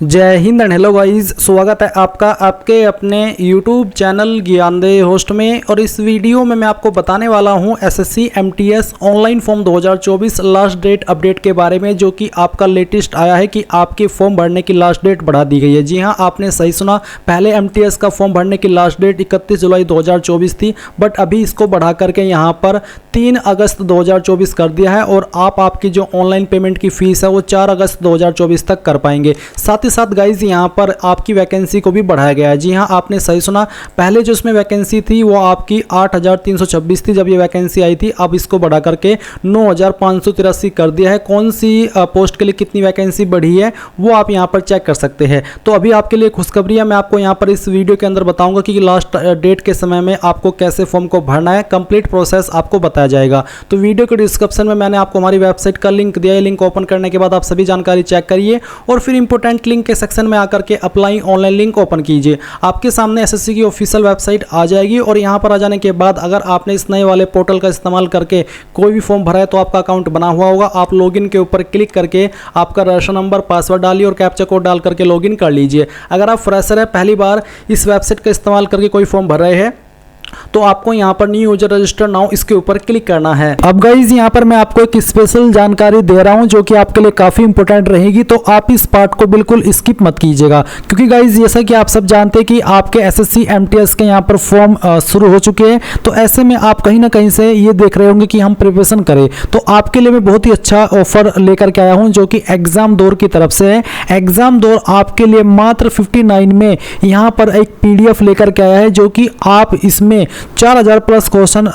जय Hind and hello guys, स्वागत है आपका आपके अपने YouTube चैनल ज्ञानदेह होस्ट में। और इस वीडियो में मैं आपको बताने वाला हूं SSC MTS online form 2024 last date update के बारे में, जो कि आपका लेटेस्ट आया है कि आपके फॉर्म भरने की लास्ट डेट बढ़ा दी गई है। जी हां, आपने सही सुना, पहले एमटीएस का फॉर्म भरने की लास्ट डेट 31 जुलाई 2024 थी, बट अभी इसको बढ़ा करके यहां पर 3 अगस्त 2024 कर दिया है। और आपकी जो ऑनलाइन पेमेंट की फीस है वो 4 अगस्त 2024 तक कर पाएंगे। साथ ही साथ गाइज यहाँ पर आपकी वैकेंसी को भी बढ़ाया गया है। जी हाँ, आपने सही सुना, पहले जो इसमें वैकेंसी थी वो आपकी 8,326 थी जब ये वैकेंसी आई थी। अब इसको बढ़ा करके 9,583 कर दिया है। कौन सी पोस्ट के लिए कितनी वैकेंसी बढ़ी है वो आप यहाँ पर चेक कर सकते हैं। तो अभी आपके लिए खुशखबरी है, मैं आपको यहाँ पर इस वीडियो के अंदर बताऊंगा कि लास्ट डेट के समय में आपको कैसे फॉर्म को भरना है। कंप्लीट प्रोसेस आपको बताया जाएगा। तो वीडियो के डिस्क्रिप्शन में मैंने आपको हमारी वेबसाइट का लिंक दिया है। लिंक ओपन करने के बाद आप सभी जानकारी चेक करिए और फिर इंपॉर्टेंट लिंक के सेक्शन में आकर के अप्लाई ऑनलाइन लिंक ओपन कीजिए। आपके सामने एसएससी की ऑफिशियल वेबसाइट आ जाएगी और यहां पर आ जाने के बाद अगर आपने इस नए वाले पोर्टल का इस्तेमाल करके कोई भी फॉर्म भरा है तो आपका अकाउंट बना हुआ होगा। आप लॉगिन के ऊपर क्लिक करके आपका रजिस्ट्रेशन नंबर, पासवर्ड डालिए और कैप्चा कोड डाल करके लॉगिन कर लीजिए। अगर आप फ्रेशर है, पहली बार इस वेबसाइट का इस्तेमाल करके कोई फॉर्म भर रहे हैं, तो आपको यहाँ पर न्यू यूजर रजिस्टर नाउ इसके ऊपर क्लिक करना है। अब गाइज यहाँ पर मैं आपको एक स्पेशल जानकारी दे रहा हूँ जो कि आपके लिए काफी इंपॉर्टेंट रहेगी, तो आप इस पार्ट को बिल्कुल स्किप मत कीजिएगा। क्योंकि गाइज जैसा कि आप सब जानते हैं कि आपके एसएससी एमटीएस के यहाँ पर फॉर्म शुरू हो चुके हैं, तो ऐसे में आप कहीं ना कहीं से ये देख रहे होंगे कि हम प्रिपरेशन करें। तो आपके लिए मैं बहुत ही अच्छा ऑफर लेकर के आया हूँ जो कि एग्जाम दौर की तरफ से है। एग्जाम दौर आपके लिए मात्र 59 में यहाँ पर एक PDF लेकर के आया है, जो कि आप इसमें 4000 प्लस क्वेश्चन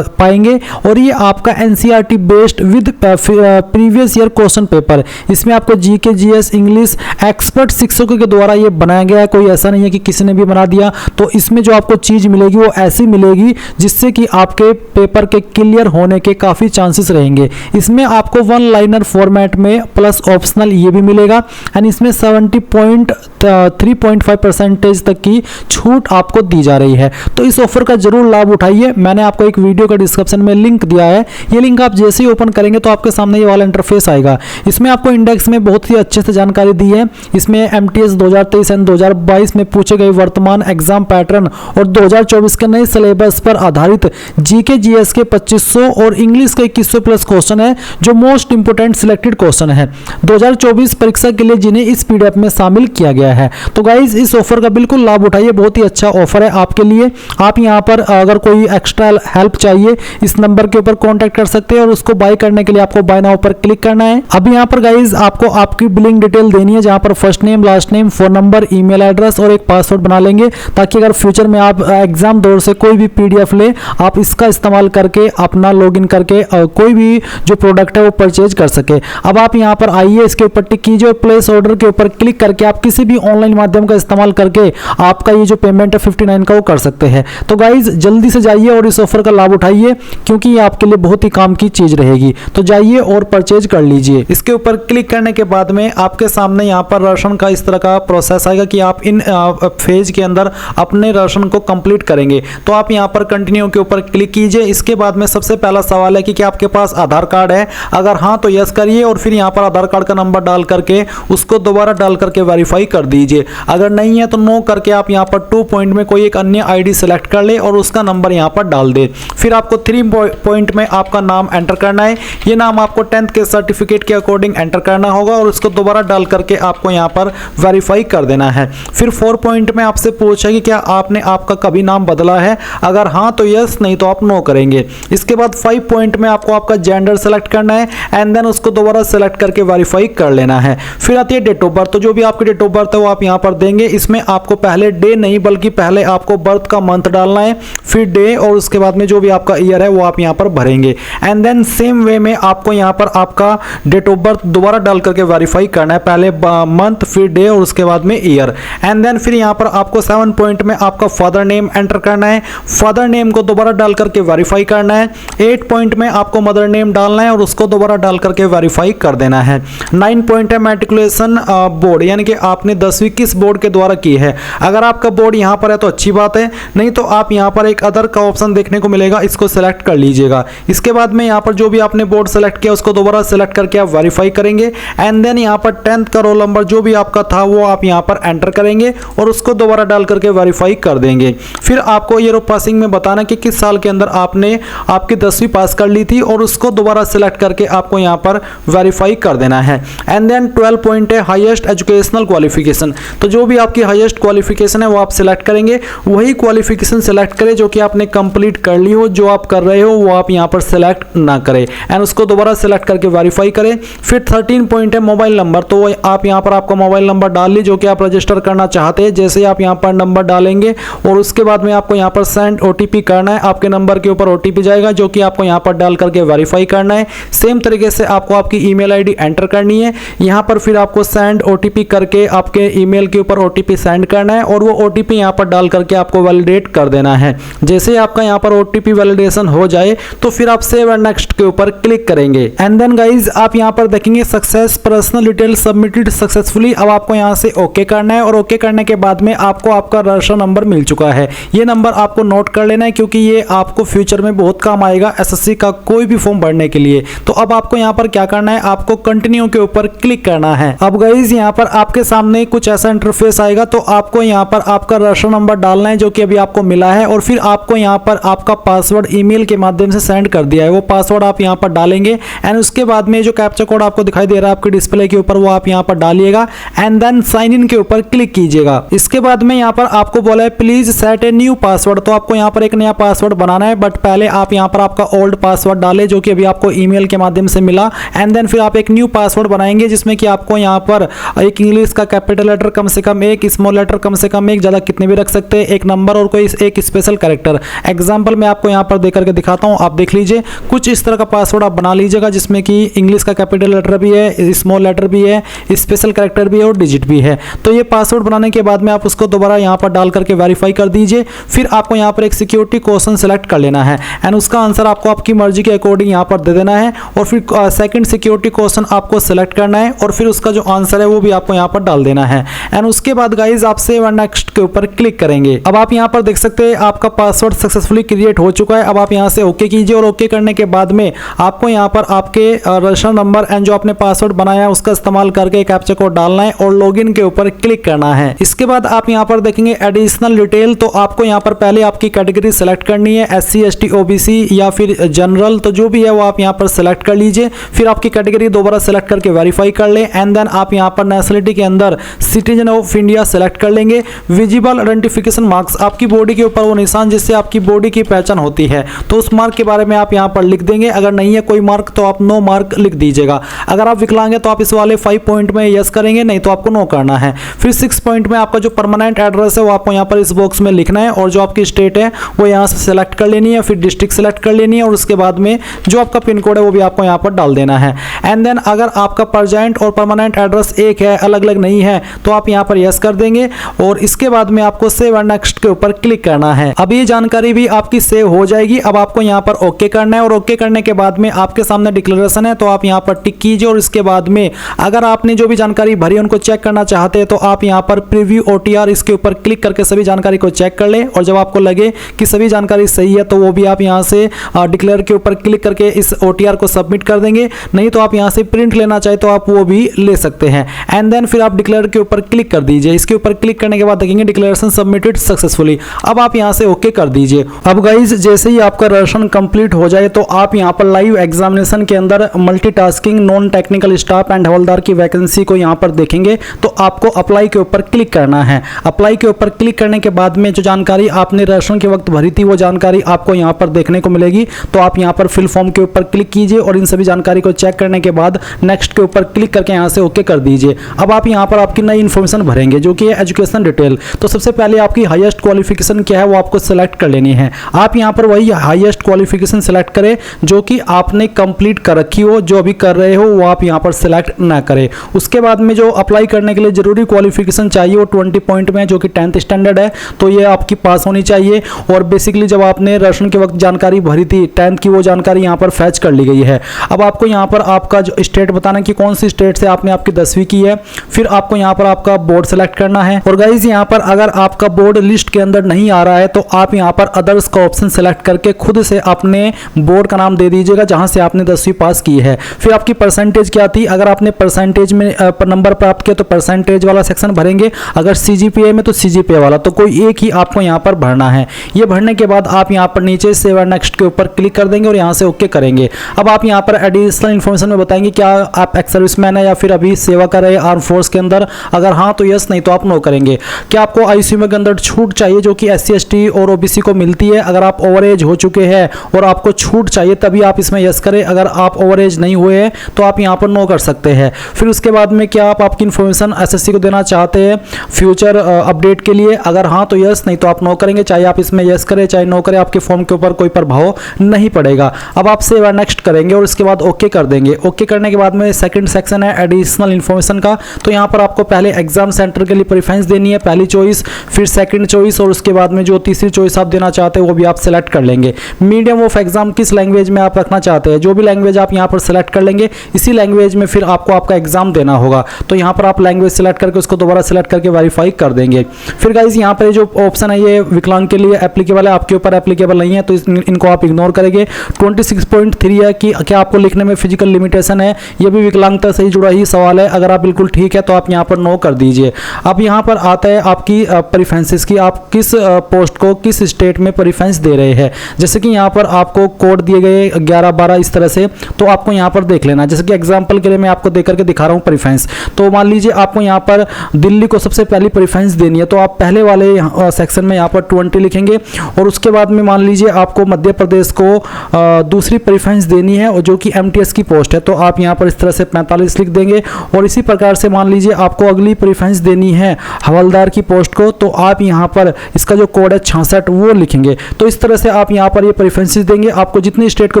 पाएंगे। और ये आपका NCERT based with previous year question paper. इसमें आपको जीके, जीएस, इंग्लिश एक्सपर्ट शिक्षकों के द्वारा ये बनाया गया है। कोई ऐसा नहीं है कि किसी ने भी बना दिया। तो इसमें जो आपको चीज मिलेगी वो ऐसी मिलेगी जिससे कि आपके पेपर के क्लियर होने के काफी चांसेस रहेंगे। इसमें आपको 1 लाइनर फॉर्मेट में प्लस ऑप्शनल ये भी मिलेगा। एंड इसमें 70.3.5% तक की छूट आपको दी जा रही है। तो इस ऑफर का जरूर लाभ उठाइए। मैंने आपको एक वीडियो का डिस्क्रिप्शन में लिंक दिया है। ये लिंक आप जैसे ही ओपन करेंगे तो आपके सामने ये वाला इंटरफेस आएगा। इसमें आपको इंडेक्स में बहुत ही अच्छे से जानकारी दी है। इसमें एमटीएस 2023 एंड 2022 में पूछे गए वर्तमान एग्जाम पैटर्न और 2024 के नए सिलेबस पर आधारित जीके, जीएस के 2500 और इंग्लिश के 2100 प्लस क्वेश्चन है, जो मोस्ट इंपोर्टेंट सिलेक्टेड क्वेश्चन है 2024 परीक्षा के लिए, जिन्हें इस पीडीएफ में शामिल किया गया है। तो गाइज इस ऑफर का बिल्कुल लाभ उठाइए, बहुत ही अच्छा ऑफर है आपके लिए। आप यहाँ पर अगर कोई एक्स्ट्रा हेल्प चाहिए इस नंबर के ऊपर कांटेक्ट कर सकते हैं और उसको बाय करने के लिए आपको बाय नाउ पर क्लिक करना है। अब यहाँ पर गाइज आपको आपकी बिलिंग डिटेल देनी है, जहाँ पर first name, last name, phone number, email address और एक पासवर्ड बना लेंगे, ताकि अगर फ्यूचर में आप एग्जाम दौर से कोई भी PDF ले, आप इसका इस्तेमाल करके अपना लॉगिन करके कोई भी जो प्रोडक्ट है वो परचेज कर सके। अब आप यहाँ पर आइए, इसके ऊपर टिक कीजिए और प्लेस ऑर्डर के ऊपर क्लिक करके आप किसी भी ऑनलाइन माध्यम का इस्तेमाल करके आपका ये जो पेमेंट है 59 का वो कर सकते हैं। तो गाइज जल्दी से जाइए और इस ऑफर का लाभ उठाइए, क्योंकि ये आपके लिए बहुत ही काम की चीज रहेगी। तो जाइए और परचेज कर लीजिए। इसके ऊपर क्लिक करने के बाद में आपके सामने यहाँ पर राशन का इस तरह का प्रोसेस आएगा कि आप इन फेज के अंदर अपने राशन को कंप्लीट करेंगे। तो आप यहाँ पर कंटिन्यू के ऊपर क्लिक कीजिए। इसके बाद में सबसे पहला सवाल है कि क्या आपके पास आधार कार्ड है। अगर हाँ तो यस करिए और फिर यहाँ पर आधार कार्ड का नंबर डाल करके उसको दोबारा डाल करके वेरीफाई कर दीजिए। अगर नहीं है तो नो करके आप यहाँ पर 2 पॉइंट में कोई एक अन्य ID सेलेक्ट कर ले और उसका नंबर यहाँ पर डाल दे। फिर आपको 3 पॉइंट में आपका नाम एंटर करना है। ये नाम आपको 10th के सर्टिफिकेट के अकॉर्डिंग एंटर करना होगा और उसको दोबारा डाल करके आपको यहाँ पर वेरीफाई कर देना है। फिर 4 पॉइंट में आपसे पूछा कि क्या आपने आपका कभी नाम बदला है। अगर हाँ तो यस, नहीं तो आप नो करेंगे। इसके बाद 5 पॉइंट में आपको आपका जेंडर सेलेक्ट करना है एंड देन उसको दोबारा सेलेक्ट करके वेरीफाई कर लेना है। फिर आती है डेट ऑफ बर्थ। तो जो भी आपकी डेट ऑफ बर्थ है वो आप यहाँ पर देंगे। इसमें आपको पहले डे नहीं बल्कि पहले आपको बर्थ का मंथ डालना है, फिर डे और उसके बाद में जो भी आपका ईयर है वो आप यहाँ पर भरेंगे। एंड देन सेम वे में आपको यहाँ पर आपका डेट ऑफ बर्थ दोबारा डाल करके वेरीफाई करना है, पहले मंथ फिर डे और उसके बाद में ईयर। एंड देन फिर यहाँ पर आपको 7 पॉइंट में आपका फादर नेम एंटर करना है, फादर नेम को दोबारा डाल करके वेरीफाई करना है। 8 पॉइंट में आपको मदर नेम डालना है और उसको दोबारा डाल करके वेरीफाई कर देना है। 9 पॉइंट है मैट्रिकुलेशन बोर्ड, यानी कि आपने 10वीं किस बोर्ड के द्वारा की है। अगर आपका बोर्ड यहाँ पर है तो अच्छी बात है, नहीं तो आप यहाँ पर पर एक अदर का ऑप्शन देखने को मिलेगा, इसको सेलेक्ट कर लीजिएगा। इसके बाद में यहाँ पर जो भी आपने बोर्ड सेलेक्ट किया उसको दोबारा सेलेक्ट करके आप वेरीफाई करेंगे एंड देन यहाँ पर 10th का रोल नंबर जो भी आपका था वो आप यहाँ पर एंटर करेंगे और उसको दोबारा डाल करके वेरीफाई कर देंगे। फिर आपको ईयर ऑफ पासिंग में बताना कि किस साल के अंदर आपने आपकी 10वीं पास कर ली थी और उसको दोबारा सेलेक्ट करके आपको यहाँ पर वेरीफाई कर देना है। एंड देन 12 पॉइंट है हाईएस्ट एजुकेशनल क्वालिफिकेशन, तो जो भी आपकी हाईएस्ट क्वालिफिकेशन है वो आप सिलेक्ट करेंगे, वही क्वालिफिकेशन सेलेक्ट करें जो कि आपने कंप्लीट कर ली हो, जो आप कर रहे हो वो आप यहाँ पर सेलेक्ट ना करें एंड उसको दोबारा सेलेक्ट करके वेरीफाई करें। फिर 13 पॉइंट है मोबाइल नंबर, तो आप यहाँ पर आपका मोबाइल नंबर डाल लीजिए जो कि आप रजिस्टर करना चाहते हैं। जैसे ही आप यहाँ पर नंबर डालेंगे और उसके बाद में आपको यहाँ पर सेंड ओटीपी करना है, आपके नंबर के ऊपर ओटीपी जाएगा जो कि आपको यहाँ पर डाल करके वेरीफाई करना है। सेम तरीके से आपको आपकी ईमेल आईडी एंटर करनी है यहाँ पर, फिर आपको सेंड ओटीपी करके आपके ईमेल के ऊपर ओटीपी सेंड करना है और वो ओटीपी यहाँ पर डाल करके आपको वैलिडेट कर देना है। जैसे ही आपका यहाँ पर ओटीपी वैलिडेशन हो जाए तो फिर आप सेव एंड नेक्स्ट के ऊपर क्लिक करेंगे एंड देन गाइज आप यहाँ पर देखेंगे success personal detail submitted successfully. अब आपको यहाँ से ओके करना है और ओके करने के बाद में आपको आपका रजिस्टर नंबर मिल चुका है। ये नंबर आपको नोट कर लेना है क्योंकि ये आपको फ्यूचर में बहुत काम आएगा एसएससी का कोई भी फॉर्म भरने के लिए। तो अब आपको यहाँ पर क्या करना है, आपको कंटिन्यू के ऊपर क्लिक करना है। अब गाइज यहाँ पर आपके सामने कुछ ऐसा इंटरफेस आएगा, तो आपको यहाँ पर आपका रजिस्टर नंबर डालना है जो कि अभी आपको मिला है और फिर आपको यहाँ पर आपका पासवर्ड ईमेल के माध्यम से सेंड कर दिया है, वो पासवर्ड आप यहाँ पर डालेंगे एंड उसके बाद में जो कैप्चा कोड आपको दिखाई दे रहा है आपके डिस्प्ले के ऊपर वो आप यहाँ पर डालिएगा एंड देन साइन इन के ऊपर क्लिक कीजिएगा। इसके बाद में यहाँ पर आपको बोला है please set a new password, तो आपको यहाँ पर एक नया पासवर्ड बनाना है, बट पहले आप यहाँ पर आपका ओल्ड पासवर्ड डालें जो कि अभी आपको ईमेल के माध्यम से मिला एंड देन फिर आप एक न्यू पासवर्ड बनाएंगे जिसमें कि आपको यहाँ पर एक इंग्लिश का कैपिटल लेटर कम से कम एक, स्मॉल लेटर कम से कम एक, ज़्यादा कितने भी रख सकते हैं, एक नंबर और कोई एक स्पेशल कैरेक्टर। एग्जाम्पल मैं आपको यहाँ पर दे करके दिखाता हूँ, आप देख लीजिए। कुछ इस तरह का पासवर्ड आप बना लीजिएगा जिसमें कि इंग्लिश का कैपिटल लेटर भी है, स्मॉल लेटर भी है, स्पेशल कैरेक्टर भी है और डिजिट भी है। तो ये पासवर्ड बनाने के बाद में आप उसको दोबारा यहाँ पर डाल करके वेरीफाई कर दीजिए। फिर आपको यहाँ पर एक सिक्योरिटी क्वेश्चन सेलेक्ट कर लेना है एंड उसका आंसर आपको आपकी मर्जी के अकॉर्डिंग यहाँ पर दे देना है और फिर सेकंड सिक्योरिटी क्वेश्चन आपको सेलेक्ट करना है और फिर उसका जो आंसर है वो भी आपको यहाँ पर डाल देना है एंड उसके बाद गाइज आप सेव एंड नेक्स्ट के ऊपर क्लिक करेंगे। अब आप यहाँ पर देख सकते हैं आपका पासवर्ड सक्सेसफुली क्रिएट हो चुका है। अब आप यहाँ से ओके कीजिए और ओके करने के बाद में आपको यहाँ पर आपके रजिस्टर नंबर एंड जो आपने पासवर्ड बनाया है उसका इस्तेमाल करके कैप्चा कोड डालना है और लॉगिन के ऊपर क्लिक करना है। इसके बाद आप यहाँ पर देखेंगे एडिशनल डिटेल, तो आपको यहाँ पर पहले आपकी कैटेगरी सेलेक्ट करनी है, SC ST OBC या फिर जनरल, तो जो भी है वो आप यहाँ पर सेलेक्ट कर लीजिए। फिर आपकी कैटेगरी दोबारा सेलेक्ट करके वेरीफाई कर लें एंड देन आप यहाँ पर नेशनलिटी के अंदर सिटीजन ऑफ इंडिया सेलेक्ट कर लेंगे। विजिबल आइडेंटिफिकेशन मार्क्स, आपकी बॉडी के ऊपर वो निशान जिससे आपकी बॉडी की पहचान होती है, तो उस मार्क के बारे में आप यहाँ पर लिख देंगे। अगर नहीं है कोई मार्क तो आप नो मार्क लिख दीजिएगा। अगर आप विकलांग हैं तो आप इस वाले 5 पॉइंट में यस करेंगे, नहीं तो आपको नो करना है। फिर 6 पॉइंट में आपका जो परमानेंट एड्रेस है वो आपको यहाँ पर इस बॉक्स में लिखना है और जो आपकी स्टेट है वो यहाँ से सेलेक्ट कर लेनी है, फिर डिस्ट्रिक्ट सेलेक्ट कर लेनी है और उसके बाद में जो आपका पिन कोड है वो भी आपको यहाँ पर डाल देना है एंड देन अगर आपका प्रेजेंट और परमानेंट एड्रेस एक है, अलग अलग नहीं है, तो आप यहाँ पर यस कर देंगे और इसके बाद में आपको सेव एंड नेक्स्ट के ऊपर क्लिक करना है। अब ये जानकारी भी आपकी सेव हो जाएगी। अब आपको यहाँ पर ओके करना है और ओके करने के बाद में आपके सामने डिक्लेरेशन है तो आप यहाँ पर टिक कीजिए और इसके बाद में अगर आपने जो भी जानकारी भरी उनको चेक करना चाहते हैं तो आप यहाँ पर प्रीव्यू OTR इसके ऊपर क्लिक करके सभी जानकारी को चेक कर लें और जब आपको लगे कि सभी जानकारी सही है तो वो भी आप यहाँ से डिक्लेयर के ऊपर क्लिक करके इस OTR को सबमिट कर देंगे। नहीं तो आप यहाँ से प्रिंट लेना चाहे तो आप वो भी ले सकते हैं एंड देन फिर आप डिक्लेयर के ऊपर क्लिक कर दीजिए। इसके ऊपर क्लिक करने के बाद देखेंगे डिक्लेरेशन सबमिटेड सक्सेसफुली। अब आप यहाँ से ओके कर दीजिए। अब गाइज जैसे ही आपका रजिस्ट्रेशन कंप्लीट हो जाए तो आप यहाँ पर लाइव एग्जामिनेशन के अंदर multitasking non technical staff and havildar की वैकेंसी को यहाँ पर देखेंगे तो आपको अप्लाई के ऊपर क्लिक करना है। अप्लाई के ऊपर क्लिक करने के बाद में जो जानकारी आपने रजिस्ट्रेशन के वक्त भरी थी वो जानकारी आपको यहाँ पर देखने को मिलेगी। तो आप यहाँ पर फिल फॉर्म के ऊपर क्लिक कीजिए और इन सभी जानकारी को चेक करने के बाद नेक्स्ट के ऊपर क्लिक करके यहाँ से ओके कर दीजिए। अब आप यहाँ पर आपकी नई इन्फॉर्मेशन भरेंगे जो कि है एजुकेशन डिटेल। तो सबसे पहले आपकी हाईएस्ट क्वालिफिकेशन क्या है वो आपको सेलेक्ट कर लेनी है। आप यहाँ पर वही हाईएस्ट क्वालिफिकेशन सेलेक्ट करें जो कि आपने कंप्लीट कर रखी हो, जो अभी कर रहे हो वो आप यहाँ पर सेलेक्ट ना करें। उसके बाद में जो अप्लाई करने के लिए जरूरी क्वालिफिकेशन चाहिए वो 20 पॉइंट में जो कि 10th स्टैंडर्ड है तो ये आपकी पास होनी चाहिए। और बेसिकली जब आपने रजिस्ट्रेशन के वक्त जानकारी भरी थी 10th की वो जानकारी यहाँ पर फैच कर ली गई है। अब आपको यहाँ पर आपका जो स्टेट बताना कि कौन सी स्टेट से आपने आपकी 10वीं की है। फिर आपको यहाँ पर आपका बोर्ड सेलेक्ट करना है और गाइज यहाँ पर अगर आपका बोर्ड लिस्ट के अंदर नहीं आ रहा है तो आप यहाँ पर अदर्स का ऑप्शन सेलेक्ट करके खुद से अपने बोर्ड का नाम दे दीजिएगा जहाँ से आपने 10वीं पास की है। फिर आपकी परसेंटेज क्या थी, अगर आपने परसेंटेज में नंबर प्राप्त किया तो परसेंटेज वाला सेक्शन भरेंगे, अगर CGPA में तो CGPA वाला, तो कोई एक ही आपको यहाँ पर भरना है। ये भरने के बाद आप यहाँ पर नीचे सेव एंड नेक्स्ट के ऊपर क्लिक कर देंगे और यहाँ से ओके करेंगे। अब आप यहाँ पर एडिशनल इन्फॉर्मेशन में बताएंगे क्या आप एक्स सर्विसमैन है या फिर अभी सेवा कर रहे हैं आर्म फोर्स के अंदर, अगर हाँ तो यस, नहीं तो आप नो करेंगे। क्या आपको ICU के अंदर छूट चाहिए जो कि SC ST और OBC को मिलती है, अगर आप ओवर एज हो चुके हैं और आपको छूट चाहिए तभी आप इसमें यस करें, अगर आप ओवर एज नहीं हुए हैं तो आप यहाँ पर नो कर सकते हैं। फिर उसके बाद में क्या आप आपकी इन्फॉर्मेशन SSC को देना चाहते हैं फ्यूचर अपडेट के लिए, अगर हाँ तो यस, नहीं तो आप नो करेंगे। चाहे आप इसमें यस करें चाहे नो करें, आपके फॉर्म के ऊपर कोई प्रभाव नहीं पड़ेगा। अब आप सेव एंड नेक्स्ट करेंगे और उसके बाद ओके कर देंगे। ओके करने के बाद में सेकंड सेक्शन है एडिशनल इन्फॉर्मेशन का, तो यहाँ पर आपको पहले एग्जाम सेंटर के लिए प्रेफरेंस देनी है, पहली चॉइस, फिर सेकंड चॉइस और उसके बाद में जो तीसरी चॉइस आप देना चाहते हैं वो भी आप सेलेक्ट कर लेंगे। मीडियम ऑफ एग्जाम किस लैंग्वेज में आप रखना चाहते हैं, जो भी लैंग्वेज आप यहाँ पर सेलेक्ट कर लेंगे इसी लैंग्वेज में फिर आपको आपका एग्जाम देना होगा। तो यहाँ पर आप लैंग्वेज सेलेक्ट करके उसको दोबारा सेलेक्ट करके वेरीफाई कर देंगे। फिर गाइज यहाँ पर जो ऑप्शन है ये विकलांग के लिए एप्लीकेबल है, आपके ऊपर एप्लीकेबल नहीं है तो इनको आप इग्नोर करेंगे। 26.3 है कि क्या आपको लिखने में फिजिकल लिमिटेशन है, ये भी विकलांगता से ही जुड़ा ही सवाल है, अगर आप बिल्कुल ठीक है तो आप यहाँ पर नो कर दीजिए। अब यहाँ पर आता है आपकी प्रेफरेंसेस की, आप किस पोस्ट को किस स्टेट में प्रेफरेंस दे रहे हैं। जैसे कि यहाँ पर आपको कोड दिए गए 11-12 इस तरह से, तो आपको यहाँ पर देख लेना। जैसे कि एग्जाम्पल के लिए मैं आपको देख करके दिखा रहा हूँ प्रेफरेंस, तो मान लीजिए आपको यहाँ पर दिल्ली को सबसे पहली प्रेफरेंस देनी है, तो आप पहले वाले सेक्शन में यहाँ पर 20 लिखेंगे और उसके बाद में मान लीजिए आपको मध्य प्रदेश को दूसरी प्रेफरेंस देनी है और जो कि MTS की पोस्ट है, तो आप यहाँ पर इस तरह से 45 लिख देंगे। और इसी प्रकार से मान लीजिए आपको अगली प्रेफरेंस देनी है हवलदार की पोस्ट को, तो आप यहाँ पर इसका जो कोड है 66 वो लिखेंगे। तो इस तरह से आप यहाँ पर ये प्रेफरेंसेस देंगे। आपको जितनी स्टेट को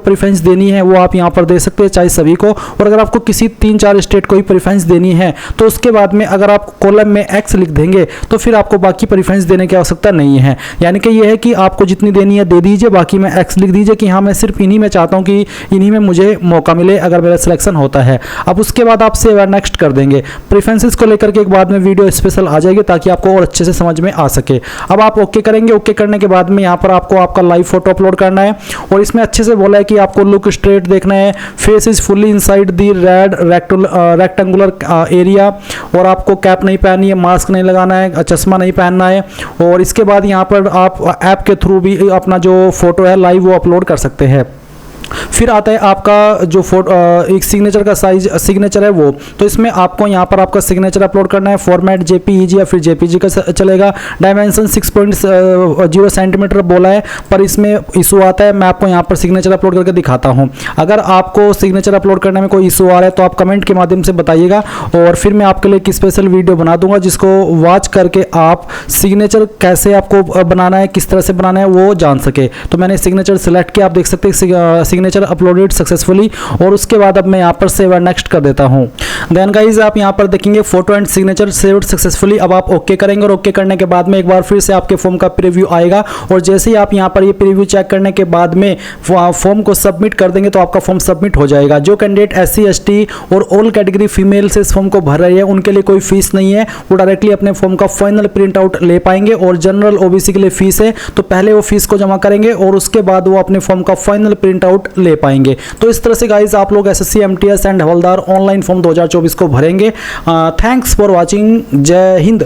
प्रेफरेंस देनी है वो आप यहाँ पर दे सकते हैं, चाहे सभी को। और अगर आपको किसी 3-4 स्टेट को ही प्रेफरेंस देनी है तो उसके बाद में अगर आप कॉलम में X लिख देंगे तो फिर आपको बाकी प्रेफरेंस देने की आवश्यकता नहीं है। यानी कि ये है कि आपको जितनी देनी है दे दीजिए, बाकी में X लिख दीजिए कि हाँ मैं सिर्फ इन्हीं में चाहता हूँ कि इन्हीं में मुझे मौका मिले अगर मेरा सिलेक्शन होता है। अब उसके बाद आप सेव एंड नेक्स्ट कर देंगे। प्रेफरेंसेस को लेकर के एक बाद में वीडियो स्पेशल आ जाएगी ताकि आपको और अच्छे से समझ में आ सके। अब आप ओके करेंगे। ओके करने के बाद में यहाँ पर आपको आपका लाइव फोटो अपलोड करना है और इसमें अच्छे से बोला है कि आपको लुक स्ट्रेट देखना है, face is fully inside the red rectangular area, और आपको कैप नहीं पहननी है, मास्क नहीं लगाना है, चश्मा नहीं पहनना है। और इसके बाद यहाँ पर आप ऐप के थ्रू भी अपना जो फोटो है लाइव वो अपलोड कर सकते हैं। फिर आता है आपका जो फोटो एक सिग्नेचर का साइज सिग्नेचर है वो, तो इसमें आपको यहाँ पर आपका सिग्नेचर अपलोड करना है। फॉर्मेट JPEG या फिर JPG का चलेगा। डायमेंशन 6.0 सेंटीमीटर बोला है, पर इसमें इशू आता है। मैं आपको यहाँ पर सिग्नेचर अपलोड करके दिखाता हूँ। अगर आपको सिग्नेचर अपलोड करने में कोई इशू आ रहा है तो आप कमेंट के माध्यम से बताइएगा और फिर मैं आपके लिए एक स्पेशल वीडियो बना दूंगा जिसको वॉच करके आप सिग्नेचर कैसे आपको बनाना है, किस तरह से बनाना है वो जान सके। तो मैंने सिग्नेचर सेलेक्ट किया, आप देख सकते हैं सिग्नेचर अपलोडेड सक्सेसफुली। और उसके बाद अब मैं यहाँ पर सेव एंड नेक्स्ट कर देता हूँ। देन गाइज आप यहाँ पर देखेंगे photo and signature saved successfully. अब आप ओके करेंगे और ओके करने के बाद में एक बार फिर से आपके फॉर्म का प्रीव्यू आएगा और जैसे ही आप यहाँ पर ये प्रीव्यू चेक करने के बाद में फॉर्म को सबमिट कर देंगे तो आपका फॉर्म सबमिट हो जाएगा। जो कैंडिडेट SC ST और ऑल कैटेगरी फीमेल से इस फॉर्म को भर रहे हैं उनके लिए कोई फीस नहीं है, वो डायरेक्टली अपने फॉर्म का फाइनल प्रिंट आउट ले पाएंगे। और जनरल OBC के लिए फीस है, तो पहले वो फीस को जमा करेंगे और उसके बाद वो अपने फॉर्म का फाइनल प्रिंट आउट ले पाएंगे। तो इस तरह से गाइज आप लोग SSC MTS and havildar online form 2024 को भरेंगे। Thanks for watching. जय हिंद।